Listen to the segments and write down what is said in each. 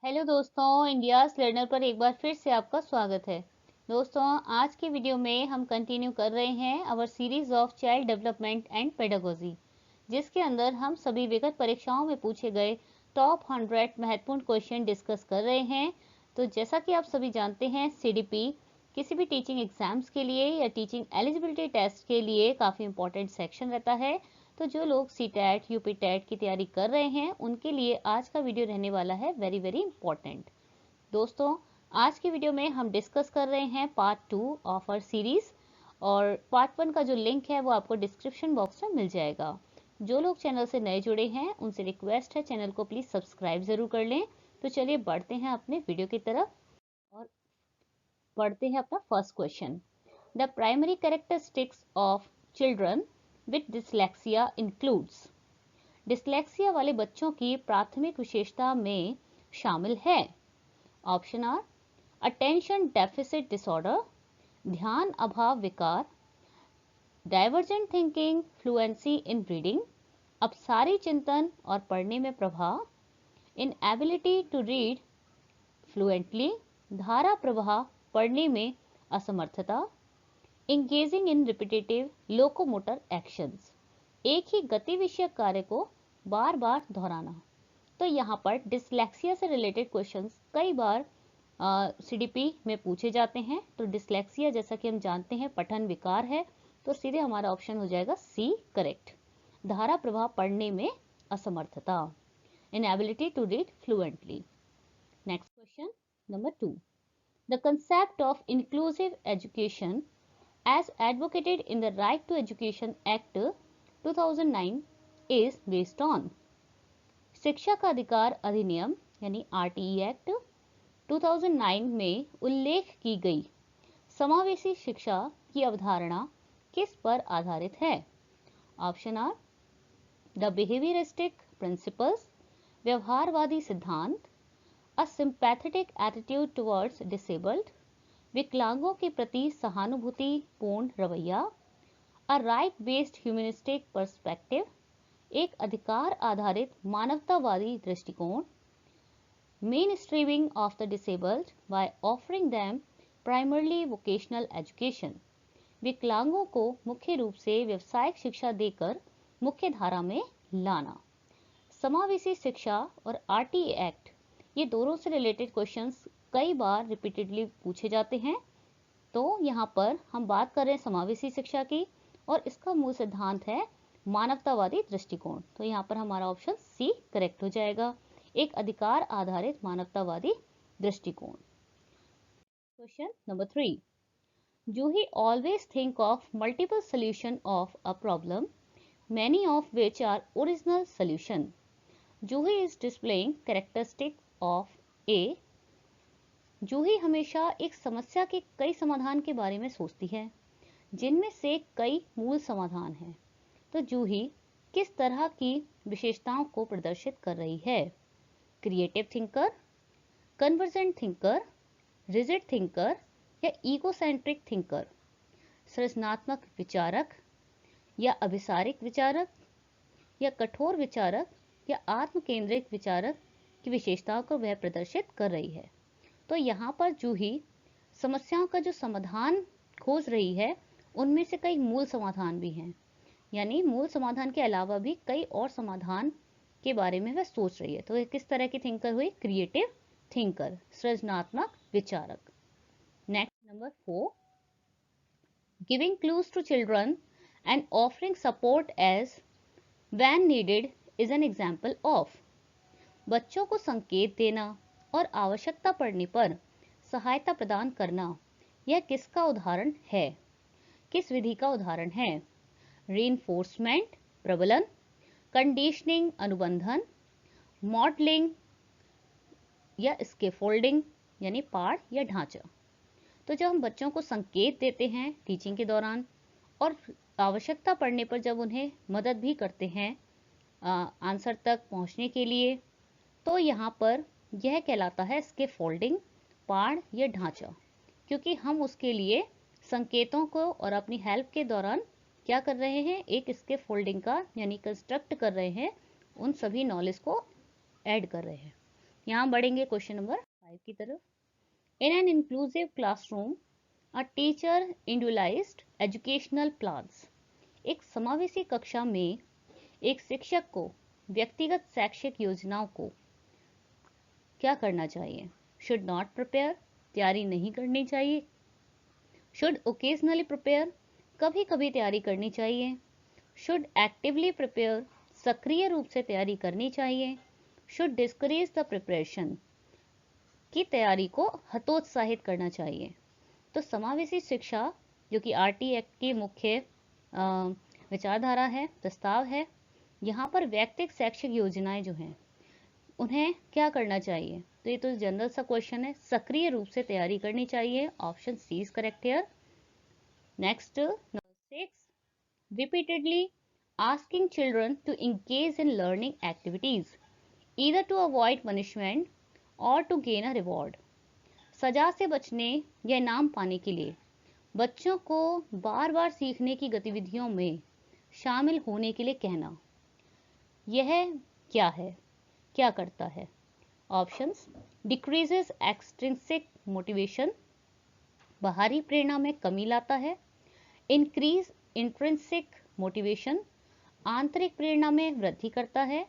Hello दोस्तों, India's learner पर एक बार फिर से आपका स्वागत है। दोस्तों, आज की वीडियो में हम कंटिन्यू कर रहे हैं our series of child development and pedagogy, जिसके अंदर हम सभी विगत परीक्षाओं में पूछे गए टॉप 100 महत्वपूर्ण क्वेश्चन डिस्कस कर रहे हैं। तो जैसा कि आप सभी जानते हैं, सीडीपी किसी भी टीचिंग एग्जाम्स के लिए या टीचिंग एलिजिबिलिटी टेस्ट के लिए काफ़ी इंपॉर्टेंट सेक्शन रहता है। तो जो लोग सी टैट यूपी टैट की तैयारी कर रहे हैं उनके लिए आज का वीडियो रहने वाला है वेरी वेरी इंपॉर्टेंट। दोस्तों, आज की वीडियो में हम डिस्कस कर रहे हैं पार्ट 2 ऑफ आवर सीरीज, और पार्ट 1 का जो लिंक है वो आपको डिस्क्रिप्शन बॉक्स में मिल जाएगा। जो लोग चैनल से नए जुड़े हैं उनसे रिक्वेस्ट है चैनल को प्लीज सब्सक्राइब जरूर कर लें। तो चलिए बढ़ते हैं अपने वीडियो की तरफ और पढ़ते हैं अपना first question. The primary characteristics of children with dyslexia includes. Dyslexia वाले बच्चों की प्राथमिक विशेषता में शामिल है। Option our attention deficit disorder, ध्यान अभाव विकार, divergent thinking, fluency in reading, अपसारी चिंतन और पढ़ने में प्रभाव, इन एबिलिटी टू रीड फ्लुएंटली, धारा प्रवाह पढ़ने में असमर्थता, इंगेजिंग इन रिपीटेटिव लोकोमोटर एक्शंस, एक ही गति विषयक कार्य को बार बार दोहराना। तो यहाँ पर डिसलेक्सिया से रिलेटेड क्वेश्चंस कई बार सीडीपी में पूछे जाते हैं। तो डिसलेक्सिया जैसा कि हम जानते हैं पठन विकार है, तो सीधे हमारा ऑप्शन हो जाएगा सी करेक्ट। धारा प्रवाह पढ़ने में असमर्थता, inability to read fluently. Next question number 2। The concept of inclusive education as advocated in the Right to Education Act 2009 is based on। शिक्षा का अधिकार अधिनियम यानी आरटीई एक्ट 2009 में उल्लेख की गई समावेशी शिक्षा की अवधारणा किस पर आधारित है। Option are the behaviouristic principles, व्यवहारवादी सिद्धांत, a sympathetic attitude towards disabled, विकलांगों के प्रति सहानुभूति पूर्ण रवैया, a right based humanistic perspective, एक अधिकार आधारित मानवतावादी दृष्टिकोण, mainstreaming of the disabled by offering them primarily vocational education, विकलांगों को मुख्य रूप से व्यावसायिक शिक्षा देकर मुख्य धारा में लाना। समावेशी शिक्षा और आरटीई एक्ट, ये दोनों से रिलेटेड क्वेश्चंस कई बार रिपीटेडली पूछे जाते हैं। तो यहाँ पर हम बात कर रहे हैं समावेशी शिक्षा की, और इसका मूल सिद्धांत है मानवतावादी दृष्टिकोण। तो यहाँ पर हमारा ऑप्शन सी करेक्ट हो जाएगा, एक अधिकार आधारित मानवतावादी दृष्टिकोण। Question number 3। Juhi always think of multiple solution of a problem, many of which are original solution. Juhi is displaying characteristics of A। जूही हमेशा एक समस्या के कई समाधान के बारे में सोचती है, जिनमें से कई मूल समाधान हैं। तो जूही किस तरह की विशेषताओं को प्रदर्शित कर रही है। Creative thinker, convergent thinker, rigid thinker या इकोसेंट्रिक थिंकर, सृजनात्मक विचारक या अभिसारिक विचारक या कठोर विचारक या आत्म केंद्रित विचारक की विशेषताओं को वह प्रदर्शित कर रही है। तो यहाँ पर जूही समस्याओं का जो समाधान खोज रही है उनमें से कई मूल समाधान भी हैं, यानी मूल समाधान के अलावा भी कई और समाधान के बारे में वह सोच रही है। तो किस तरह की थिंकर हुई, क्रिएटिव थिंकर, सृजनात्मक विचारक। Next number 4। Giving clues to children and offering support as when needed is an example of. बच्चों को संकेत देना और आवश्यकता पड़ने पर सहायता प्रदान करना, यह किसका उदाहरण है, किस विधि का उदाहरण है। रीइंफोर्समेंट प्रबलन, कंडीशनिंग अनुबंधन, मॉडलिंग या स्कैफोल्डिंग यानी पाठ या ढांचा। तो जब हम बच्चों को संकेत देते हैं टीचिंग के दौरान और आवश्यकता पड़ने पर जब उन्हें मदद भी करते हैं आंसर तक पहुंचने के लिए, तो यहाँ पर यह कहलाता है स्कैफोल्डिंग, पाड़ या ढांचा, क्योंकि हम उसके लिए संकेतों को और अपनी हेल्प के दौरान क्या कर रहे हैं, एक स्कैफोल्डिंग का यानी कंस्ट्रक्ट कर रहे हैं, उन सभी नॉलेज को ऐड कर रहे हैं। यहाँ बढ़ेंगे क्वेश्चन नंबर 5 की तरफ। In an inclusive classroom a teacher individualised educational plans. एक समावेशी कक्षा में एक शिक्षक को व्यक्तिगत शैक्षिक योजनाओं को क्या करना चाहिए? शुड नॉट प्रिपेयर, तैयारी नहीं करनी चाहिए। शुड ओकेजनली प्रिपेयर, कभी कभी तैयारी करनी चाहिए। शुड एक्टिवली प्रिपेयर, सक्रिय रूप से तैयारी करनी चाहिए। शुड डिस्करेज द प्रिपरेशन, की तैयारी को हतोत्साहित करना चाहिए। तो समावेशी शिक्षा जो कि आरटी एक्ट की मुख्य विचारधारा है, प्रस्ताव है, यहाँ पर व्यक्तिगत शैक्षिक योजनाएं जो हैं उन्हें क्या करना चाहिए? तो ये तो जनरल सा क्वेश्चन है, सक्रिय रूप से तैयारी करनी चाहिए। Option C is correct here. Next number 6, repeatedly asking children to engage in learning activities either to avoid punishment or to gain a reward। सजा से बचने या इनाम पाने के लिए बच्चों को बार बार सीखने की गतिविधियों में शामिल होने के लिए कहना, यह क्या है, क्या करता है? ऑप्शंस, डिक्रीजेस एक्सट्रिंसिक मोटिवेशन, बाहरी प्रेरणा में कमी लाता है। इंक्रीज इंट्रिंसिक मोटिवेशन, आंतरिक प्रेरणा में वृद्धि करता है।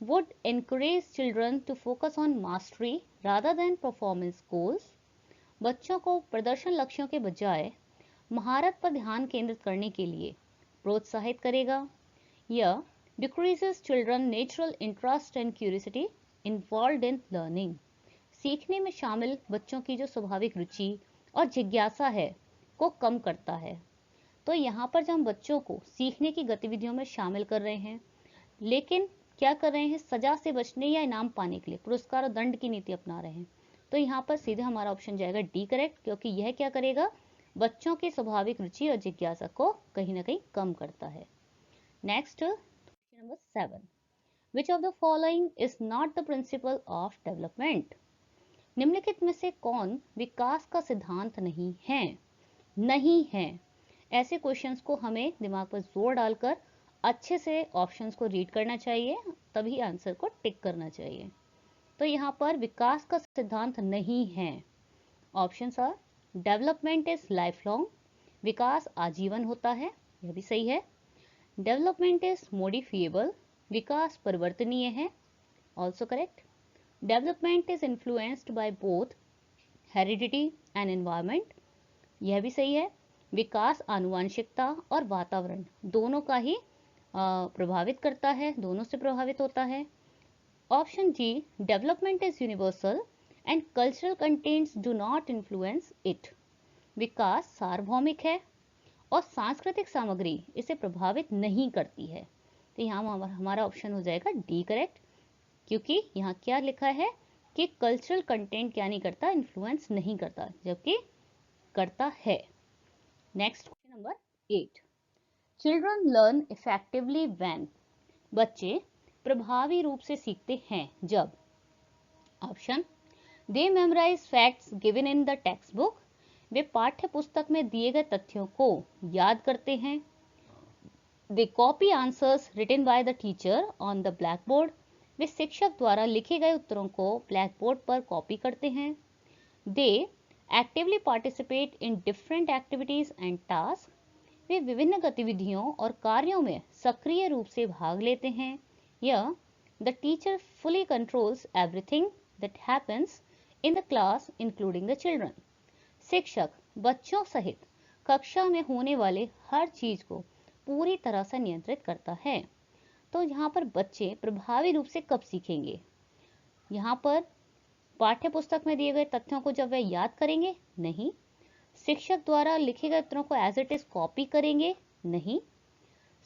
Would encourage children to focus on mastery rather than performance goals, बच्चों को प्रदर्शन लक्ष्यों के बजाय महारत पर ध्यान केंद्रित करने के लिए प्रोत्साहित करेगा। या decreases children natural interest and curiosity involved in learning, सीखने में शामिल बच्चों की जो स्वाभाविक रुचि और जिज्ञासा है को कम करता है। तो यहाँ पर जब हम बच्चों को सीखने की गतिविधियों में शामिल कर रहे हैं, लेकिन क्या कर रहे हैं? सजा से बचने या इनाम पाने के लिए पुरस्कार और दंड की नीति अपना रहे हैं। तो यहाँ पर सीधे हमारा ऑप्शन जाएगा डी करेक्ट, क्योंकि यह क्या करेगा? बच्चों की स्वाभाविक रुचि और जिज्ञासा को कहीं ना कहीं कम करता है। Next number 7, which of the following is not the principle of development? निम्नलिखित में से कौन विकास का सिद्धांत नहीं है? नहीं है, ऐसे क्वेश्चंस को हमें दिमाग पर जोर डालकर अच्छे से ऑप्शंस को रीड करना चाहिए, तभी आंसर को टिक करना चाहिए। तो यहाँ पर विकास का सिद्धांत नहीं है। Options are, development is lifelong, विकास आजीवन होता है, यह भी सही है। डेवलपमेंट इज मॉडिफिएबल, विकास परिवर्तनीय है, also correct. Development is influenced by both heredity and environment, यह भी सही है। विकास आनुवंशिकता और वातावरण दोनों का ही प्रभावित करता है, दोनों से प्रभावित होता है। ऑप्शन जी, development is universal and cultural contents do not influence it, विकास सार्वभौमिक है और सांस्कृतिक सामग्री इसे प्रभावित नहीं करती है। तो यहाँ हमारा ऑप्शन हो जाएगा डी करेक्ट, क्योंकि यहाँ क्या लिखा है कि कल्चरल कंटेंट क्या नहीं करता? इन्फ्लुएंस नहीं करता, जबकि करता है। Next question number 8, children learn effectively when, बच्चे प्रभावी रूप से सीखते हैं जब। Option, they memorise facts given in the textbook, वे पाठ्य पुस्तक में दिए गए तथ्यों को याद करते हैं। They copy answers written by the teacher on the blackboard, वे शिक्षक द्वारा लिखे गए उत्तरों को ब्लैक बोर्ड पर कॉपी करते हैं। They actively participate in different activities and task, वे विभिन्न गतिविधियों और कार्यों में सक्रिय रूप से भाग लेते हैं। या the teacher fully controls everything that happens in the class including the children, शिक्षक बच्चों सहित कक्षा में होने वाले हर चीज को पूरी तरह से नियंत्रित करता है। तो यहाँ पर बच्चे प्रभावी रूप से कब सीखेंगे? यहाँ पर पाठ्य पुस्तक में दिए गए तथ्यों को जब वे याद करेंगे? नहीं। शिक्षक द्वारा लिखे गए उत्तरों को एज इट इज कॉपी करेंगे? नहीं।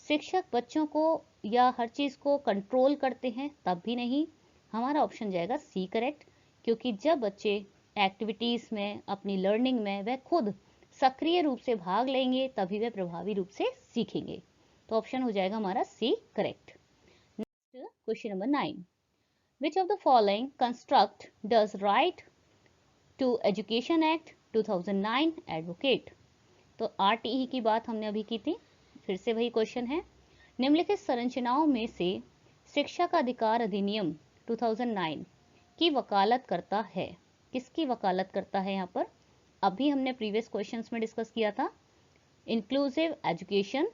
शिक्षक बच्चों को या हर चीज को कंट्रोल करते हैं? तब भी नहीं। हमारा ऑप्शन जाएगा सी करेक्ट, क्योंकि जब बच्चे एक्टिविटीज में, अपनी लर्निंग में वह खुद सक्रिय रूप से भाग लेंगे तभी वे प्रभावी रूप से सीखेंगे। तो ऑप्शन हो जाएगा हमारा C correct. Next question number 9, which of the following construct does right to education act 2009 advocate? तो आरटीई की बात हमने अभी की थी, फिर से वही क्वेश्चन है। निम्नलिखित संरचनाओं में से शिक्षा का अधिकार अधिनियम 2009 किसकी वकालत करता है? किसकी वकालत करता है यहाँ पर? अभी हमने प्रीवियस क्वेश्चंस में डिस्कस किया था। Inclusive education,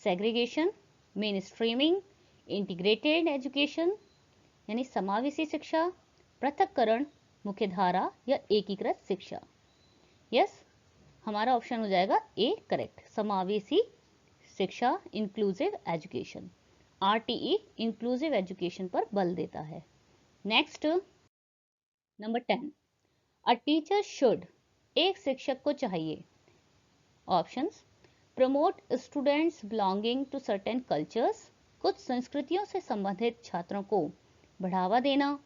segregation, main streaming, integrated education यानी समावेशी शिक्षा, पृथक्करण, मुख्यधारा या एकीकृत शिक्षा। यस, हमारा ऑप्शन हो जाएगा ए करेक्ट, समावेशी शिक्षा, inclusive education. RTE inclusive education पर बल देता है। Next number 10, a teacher should, एक शिक्षक को चाहिए। Options, promote students belonging to certain cultures, कुछ संस्कृतियों से संबंधित छात्रों को बढ़ावा देना,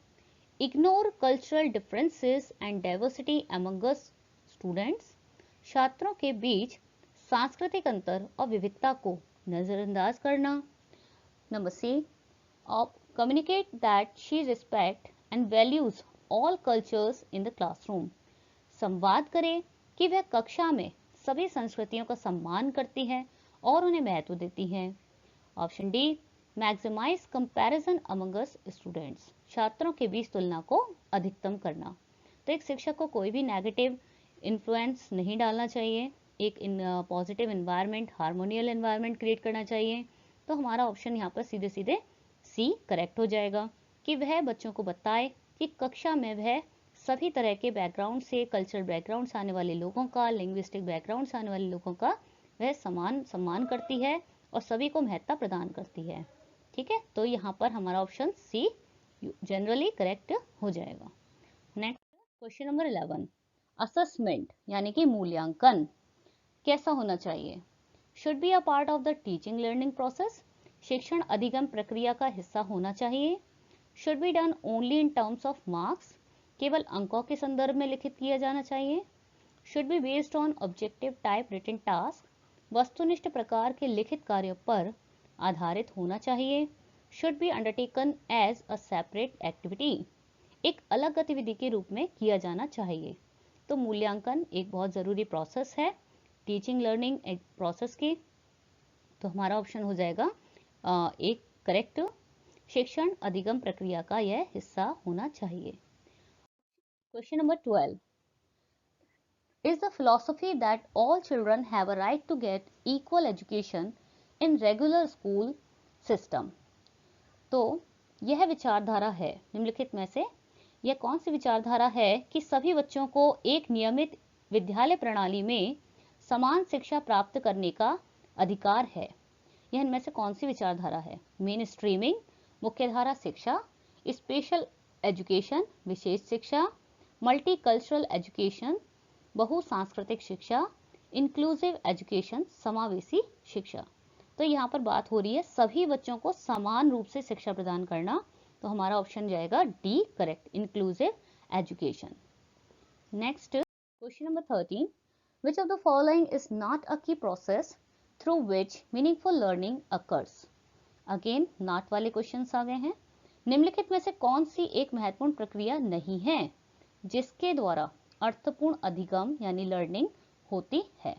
ignore cultural differences and diversity among us students, छात्रों के बीच सांस्कृतिक अंतर और विविधता को नजरअंदाज करना। Number C, communicate that she respect and values all cultures in the classroom, संवाद करे कि वह कक्षा में सभी संस्कृतियों का सम्मान करती है और उन्हें महत्व देती है। Option D, maximise comparison among us students, छात्रों के बीच तुलना को अधिकतम करना। तो एक शिक्षक को कोई भी नेगेटिव इन्फ्लुएंस नहीं डालना चाहिए, एक पॉजिटिव एनवायरनमेंट, हार्मोनियल एनवायरनमेंट क्रिएट करना चाहिए। तो हमारा ऑप्शन यहाँ पर सीधे सीधे सी करेक्ट हो जाएगा कि वह बच्चों को बताए कि कक्षा में वह सभी तरह के बैकग्राउंड से, कल्चरल बैकग्राउंड से आने वाले लोगों का, लिंग्विस्टिक बैकग्राउंड से आने वाले लोगों का वह सम्मान करती है और सभी को महत्ता प्रदान करती है। ठीक है, तो यहाँ पर हमारा ऑप्शन सी जनरली करेक्ट हो जाएगा। नेक्स्ट क्वेश्चन नंबर 11, असेसमेंट यानी कि मूल्यांकन कैसा होना चाहिए? Should be a part of the teaching learning process, शिक्षण अधिगम प्रक्रिया का हिस्सा होना चाहिए। Should be done only in terms of marks, केवल अंकों के संदर्भ में लिखित किया जाना चाहिए। Should be based on objective type written task, वस्तुनिष्ठ प्रकार के लिखित कार्यों पर आधारित होना चाहिए। Should be undertaken as a separate activity, एक अलग गतिविधि के रूप में किया जाना चाहिए। तो मूल्यांकन एक बहुत जरूरी प्रोसेस है टीचिंग लर्निंग एक प्रोसेस की। तो हमारा ऑप्शन हो जाएगा एक करेक्ट, शिक्षण अधिगम प्रक्रिया का यह हिस्सा होना चाहिए। Question number 12, is the philosophy that all children have a right to get equal education in regular school system. तो यह विचारधारा है, निम्नलिखित में से यह कौन सी विचारधारा है कि सभी बच्चों को एक नियमित विद्यालय प्रणाली में समान शिक्षा प्राप्त करने का अधिकार है? यह इनमें से कौन सी विचारधारा है? मेन स्ट्रीमिंग, मुख्यधारा शिक्षा, स्पेशल एजुकेशन विशेष शिक्षा, मल्टीकल्चरल एजुकेशन बहुसांस्कृतिक शिक्षा, इंक्लूसिव एजुकेशन समावेशी शिक्षा। तो यहाँ पर बात हो रही है सभी बच्चों को समान रूप से शिक्षा प्रदान करना। तो हमारा ऑप्शन जाएगा D correct, inclusive education. Next question number 13, which of the following is not a key process through which meaningful learning occurs? Again not वाले क्वेश्चंस आ गए हैं। निम्नलिखित में से कौन सी एक महत्वपूर्ण प्रक्रिया नहीं है जिसके द्वारा अर्थपूर्ण अधिगम यानी लर्निंग होती है?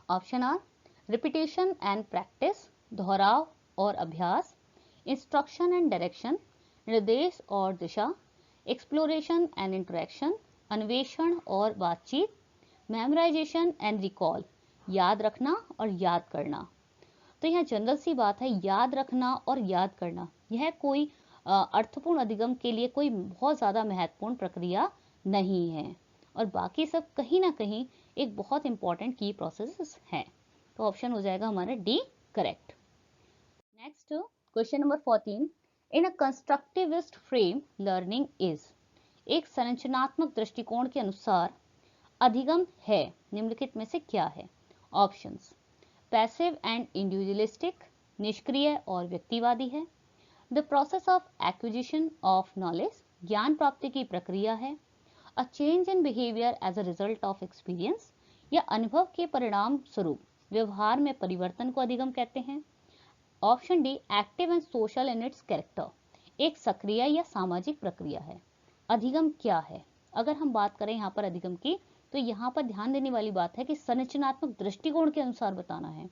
Option are, repetition and practice, दोहराव और अभ्यास, इंस्ट्रक्शन एंड डायरेक्शन, निर्देश और दिशा, एक्सप्लोरेशन एंड इंटरेक्शन, अन्वेषण और बातचीत, मेमोराइजेशन एंड रिकॉल, याद रखना और याद करना। तो यह जनरल सी बात है, याद रखना और याद करना यह कोई अर्थपूर्ण अधिगम के लिए कोई बहुत ज्यादा महत्वपूर्ण प्रक्रिया नहीं है और बाकी सब कहीं ना कहीं एक बहुत इंपॉर्टेंट की प्रोसेस है। तो ऑप्शन हो जाएगा हमारा D correct. Next question number 14, in a constructivist frame learning is, एक संरचनात्मक दृष्टिकोण के अनुसार अधिगम है निम्नलिखित में से क्या है? ऑप्शंस, पैसिव एंड इंडिविजुअलिस्टिक, निष्क्रिय और व्यक्तिवादी है। The process of acquisition of knowledge, ज्ञान प्राप्ति की प्रक्रिया है। A change in behaviour as a result of experience, या अनुभव के परिणाम स्वरूप व्यवहार में परिवर्तन को अधिगम कहते हैं। Option D, active and social in its character, एक सक्रिय या सामाजिक प्रक्रिया है। अधिगम क्या है? अगर हम बात करें यहाँ पर अधिगम की, तो यहाँ पर ध्यान देने वाली बात है कि संरचनात्मक दृष्टिकोण के अनुसार बताना है।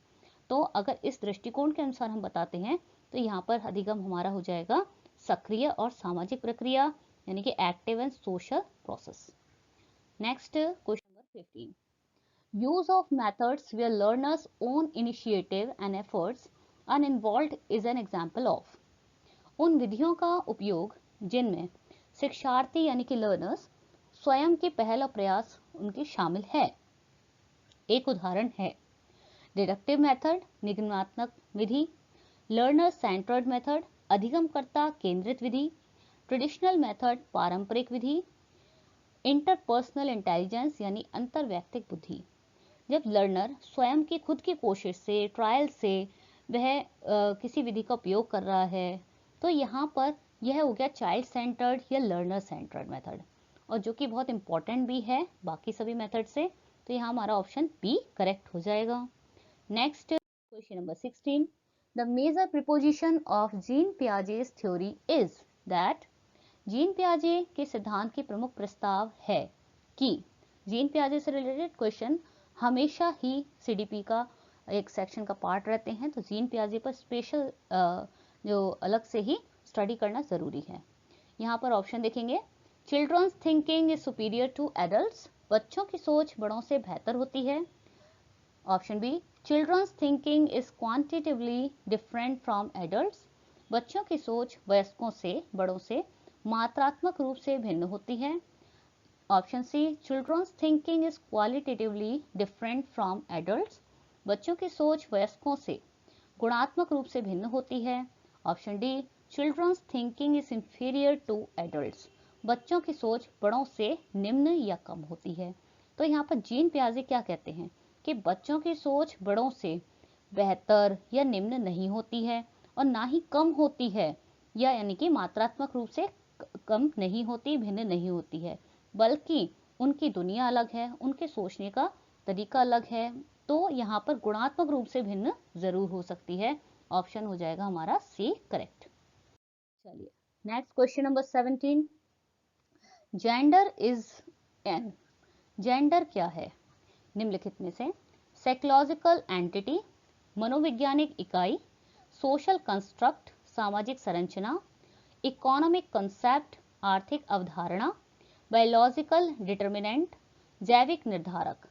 तो अगर इस दृष्टिकोण के अनुसार हम बताते हैं तो यहाँ पर अधिगम हमारा हो जाएगा सक्रिय और सामाजिक प्रक्रिया यानी कि active and social process. Next question number 15, use of methods where learners own initiative and efforts uninvolved is an example of. उन विधियों का उपयोग जिनमें शिक्षार्थी यानी कि लर्नर्स स्वयं की पहल और प्रयास उनकी शामिल है। एक उदाहरण है डिडक्टिव मेथड निगमनात्मक विधि, लर्नर सेंटर्ड मेथड अधिगमकर्ता केंद्रित विधि, ट्रेडिशनल मेथड पारंपरिक विधि, इंटरपर्सनल इंटेलिजेंस यानी अंतरवैयक्तिक बुद्धि। जब लर्नर स्वयं की खुद की कोशिश से, ट्रायल से वह किसी विधि का उपयोग कर रहा है, तो यहाँ पर यह हो गया चाइल्ड सेंटर्ड या लर्नर सेंटर्ड मेथड, और जो कि बहुत इंपॉर्टेंट भी है बाकी सभी मेथड से। तो यहाँ हमारा ऑप्शन बी करेक्ट हो जाएगा। Next question number 16, the major proposition of Jean Piaget's theory is that. Jean पियाजे के सिद्धांत की प्रमुख प्रस्ताव है कि, जीन पियाजे से रिलेटेड क्वेश्चन हमेशा ही सीडीपी का एक सेक्शन का पार्ट रहते हैं, तो जीन पियाजे पर स्पेशल जो अलग से ही स्टडी करना जरूरी है। यहाँ पर ऑप्शन देखेंगे, children's thinking is superior to adults, बच्चों की सोच बड़ों से बेहतर होती है। Option B, children's thinking is quantitatively different from adults, बच्चों की सोच वयस्कों से, बड़ों से मात्रात्मक रूप से भिन्न होती है। Option C, children's thinking is qualitatively different from adults, बच्चों की सोच वयस्कों से गुणात्मक रूप से भिन्न होती है। Option D, children's thinking is inferior to adults, बच्चों की सोच बड़ों से निम्न या कम होती है। तो यहाँ पर जीन पियाजे क्या कहते हैं कि बच्चों की सोच बड़ों से बेहतर या निम्न नहीं होती है, और ना ही कम होती है, या यानी कि मात्रात्मक रूप से कम नहीं होती, भिन्न नहीं होती है, बल्कि उनकी दुनिया अलग है, उनके सोचने का तरीका अलग है। तो यहाँ पर गुणात्मक रूप से भिन्न जरूर हो सकती है। ऑप्शन हो जाएगा हमारा सी करेक्ट। चलिए next question number 17, gender is an. Gender क्या है? निम्नलिखित में से साइकोलॉजिकल एंटिटी, मनोवैज्ञानिक इकाई, सोशल कंस्ट्रक्ट सामाजिक संरचना, इकोनॉमिक कंसेप्ट आर्थिक अवधारणा, बायोलॉजिकल डिटर्मिनेंट जैविक निर्धारक।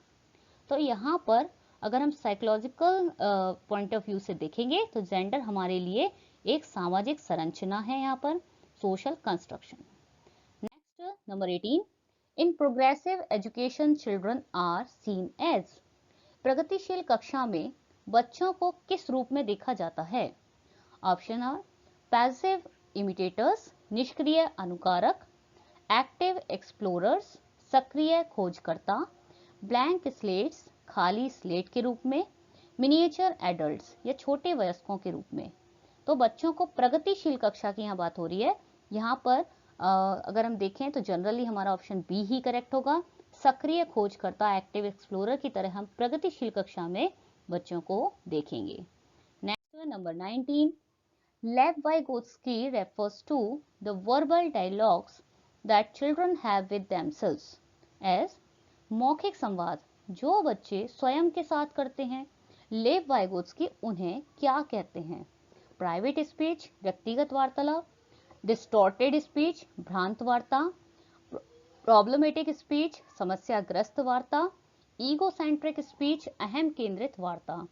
तो यहाँ पर अगर हम साइकोलॉजिकल पॉइंट ऑफ व्यू से देखेंगे तो जेंडर हमारे लिए एक सामाजिक संरचना है, यहाँ पर social construction. Next number 18, in progressive education children are seen as. प्रगतिशील कक्षा में बच्चों को किस रूप में देखा जाता है? ऑप्शन आर पैसिव इमिटेटर्स निष्क्रिय अनुकारक, एक्टिव एक्सप्लोरर्स सक्रिय खोजकर्ता, ब्लैंक स्लेट्स खाली स्लेट के रूप में, मिनिएचर एडल्ट्स या छोटे वयस्कों के रूप में। तो बच्चों को प्रगतिशील कक्षा की यहाँ बात हो रही है। यहाँ पर अगर हम देखें तो जनरली हमारा ऑप्शन बी ही करेक्ट होगा, सक्रिय खोजकर्ता एक्टिव एक्सप्लोरर की तरह हम प्रगतिशील कक्षा में बच्चों को देखेंगे। Next number 19, Lev Vygotsky refers to the verbal dialogues that children have with themselves as. मौखिक संवाद जो बच्चे स्वयं के साथ करते हैं, लेव वाइगोत्स्की उन्हें क्या कहते हैं? प्राइवेट स्पीच व्यक्तिगत वार्तालाप, डिस्टॉर्टेड स्पीच भ्रांत वार्ता, प्रॉब्लमेटिक स्पीच समस्याग्रस्त वार्ता, ईगोसेंट्रिक स्पीच अहम केंद्रित वार्ता।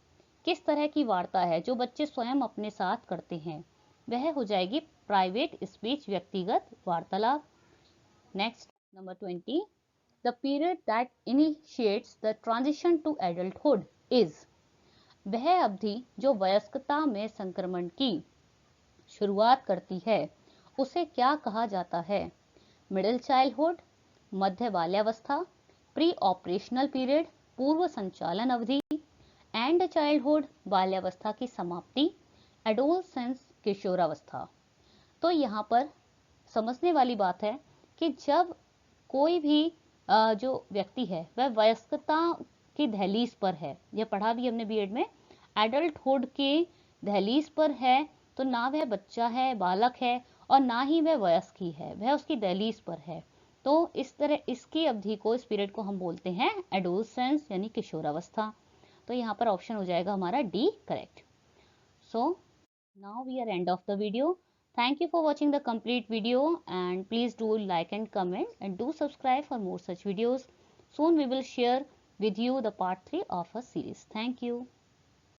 किस तरह की वार्ता है जो बच्चे स्वयं अपने साथ करते हैं? वह हो जाएगी प्राइवेट स्पीच व्यक्तिगत वार्तालाप। Next number 20, the period that initiates the transition to adulthood is. वह अवधि जो वयस्कता में संक्रमण की शुरुआत करती है उसे क्या कहा जाता है? मिडिल चाइल्डहुड मध्य बाल्यावस्था, प्री ऑपरेशनल पीरियड पूर्व संचालन अवधि, एंड चाइल्डहुड बाल्यावस्था की समाप्ति, एडोलसेंस किशोरावस्था। तो यहाँ पर समझने वाली बात है कि जब कोई भी जो व्यक्ति है वह वयस्कता की दहलीज पर है, यह पढ़ा भी हमने बीएड में, एडल्टहुड की दहलीज पर है, तो ना वह बच्चा है, बालक है, और ना ही वह वयस्क ही है, वह उसकी दहलीज पर है। तो इस तरह इसकी अवधि को, इस पीरियड को हम बोलते हैं एडोलसेंस यानी किशोरावस्था। तो यहाँ पर ऑप्शन हो जाएगा हमारा D correct. So now we are end of the video. Thank you for watching the complete video, and please do like and comment and do subscribe for more such videos. Soon we will share with you the part 3 of our series. Thank you.